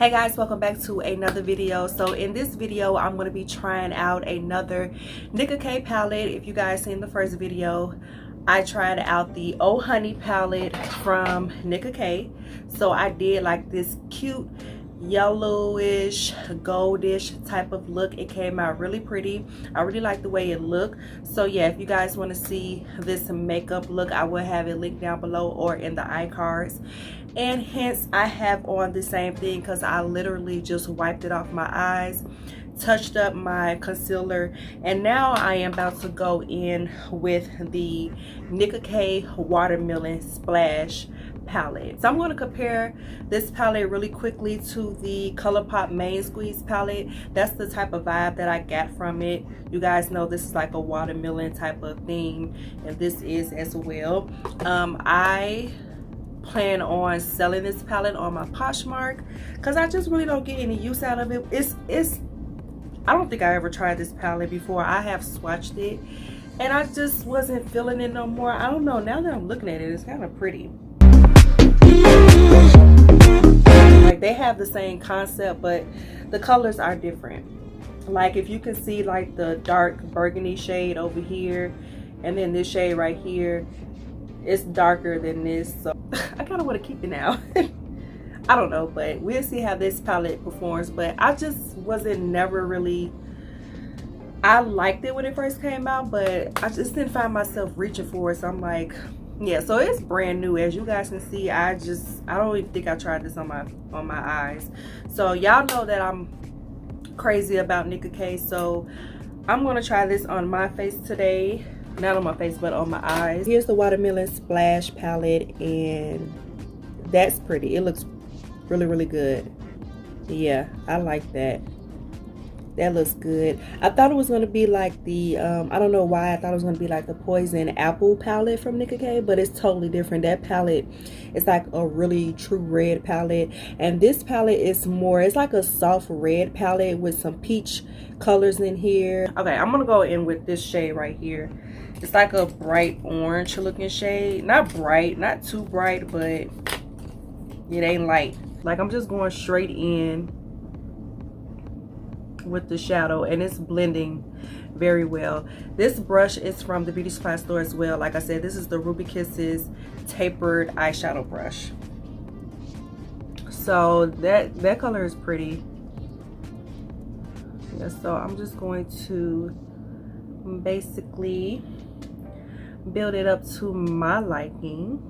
Hey guys, welcome back to another video. So in this video I'm going to be trying out another Nicka palette. If you guys seen the first video, I tried out the Oh Honey palette from Nicka. So I did like this cute yellowish goldish type of look. It came out really pretty. I really like the way it looked. So yeah, if you guys want to see this makeup look, I will have it linked down below or in the iCards. And hence I have on the same thing because I literally just wiped it off my eyes, touched up my concealer, and now I am about to go in with the Nicka Watermelon Splash palette. So I'm going to compare this palette really quickly to the ColourPop Main Squeeze palette. That's the type of vibe that I got from it. You guys know this is like a watermelon type of theme, and this is as well. I plan on selling this palette on my Poshmark because I just really don't get any use out of it. I don't think I ever tried this palette before. I have swatched it and I just wasn't feeling it no more. I don't know, now that I'm looking at it, it's kind of pretty. Like, they have the same concept, but the colors are different. Like, if you can see like the dark burgundy shade over here, and then this shade right here, it's darker than this. So I kind of want to keep it now. I don't know, but we'll see how this palette performs. But I just wasn't never really, I liked it when it first came out, but I just didn't find myself reaching for it. So I'm like, yeah, so it's brand new. As you guys can see, I don't even think I tried this on my eyes. So y'all know that I'm crazy about Nicka, so I'm gonna try this on my face today. Not on my face, but on my eyes. Here's the Watermelon Splash palette, and that's pretty. It looks really, really good. Yeah, I like that. That looks good. I thought it was going to be like the, I don't know why I thought it was going to be like the Poison Apple palette from Nicka, but it's totally different. That palette is like a really true red palette. And this palette is more, it's like a soft red palette with some peach colors in here. Okay, I'm going to go in with this shade right here. It's like a bright orange looking shade. Not bright, not too bright, but it ain't light. Like, I'm just going straight in with the shadow, and it's blending very well. This brush is from the beauty supply store as well. Like I said, this is the Ruby Kisses tapered eyeshadow brush. So that color is pretty. Yeah, so I'm just going to basically build it up to my liking.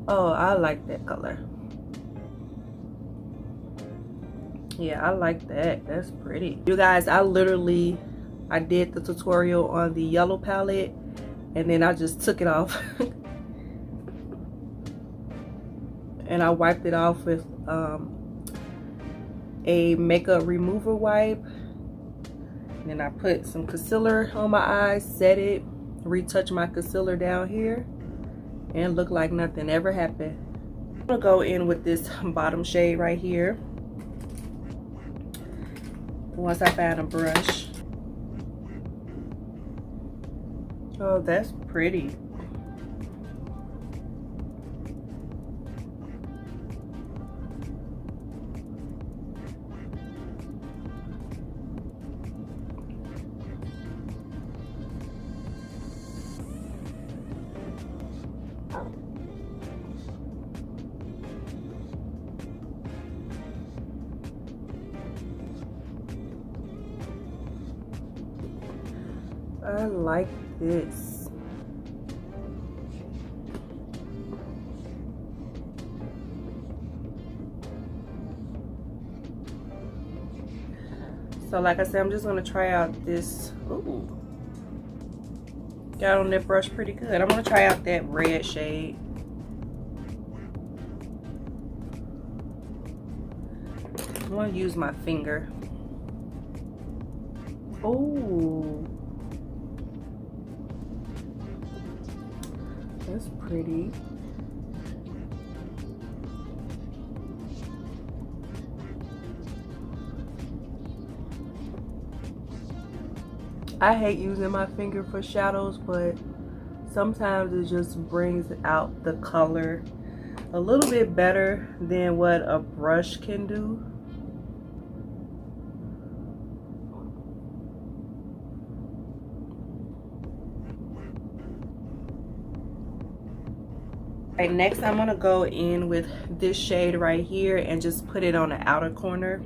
Oh, I like that color. Yeah, I like that. That's pretty. You guys, I did the tutorial on the yellow palette, and then I just took it off. And I wiped it off with a makeup remover wipe. And then I put some concealer on my eyes, set it, retouch my concealer down here, and look like nothing ever happened. I'm gonna go in with this bottom shade right here once I find a brush. Oh, that's pretty. I like this. So like I said, I'm just going to try out this. Ooh, got on that brush pretty good. I'm going to try out that red shade. I'm going to use my finger. Oh, that's pretty. I hate using my finger for shadows, but sometimes it just brings out the color a little bit better than what a brush can do. Right, next I'm gonna go in with this shade right here and just put it on the outer corner.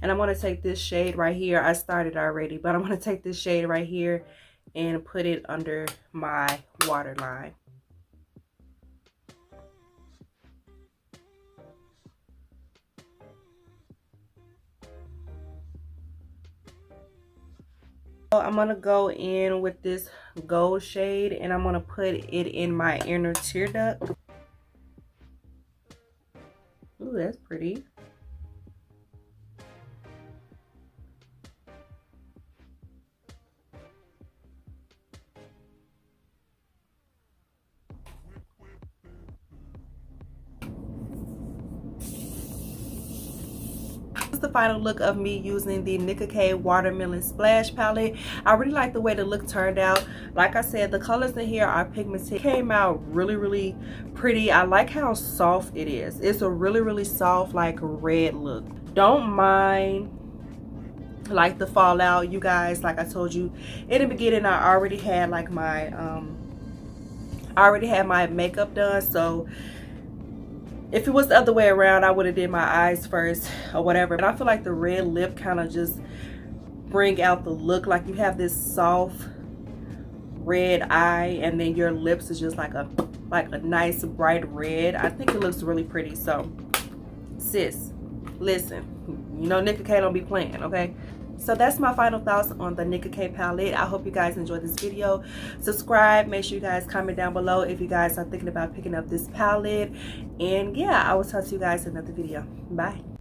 And I'm gonna take this shade right here. I started already, but I'm gonna take this shade right here and put it under my waterline. So I'm gonna go in with this gold shade and I'm gonna put it in my inner tear duct. Ooh, that's pretty. The final look of me using the Nicka Watermelon Splash palette. I really like the way the look turned out. Like I said, the colors in here are pigmented. It came out really pretty. I like how soft it is. It's a really soft, like, red look. Don't mind like the fallout, you guys. Like I told you in the beginning, I already had like my makeup done, so if it was the other way around, I would have did my eyes first or whatever. But I feel like the red lip kind of just bring out the look. Like you have this soft red eye and then your lips is just like a nice bright red. I think it looks really pretty. So sis, listen, you know Nicka don't be playing, okay? So that's my final thoughts on the Nicka palette. I hope you guys enjoyed this video. Subscribe. Make sure you guys comment down below if you guys are thinking about picking up this palette. And yeah, I will talk to you guys in another video. Bye.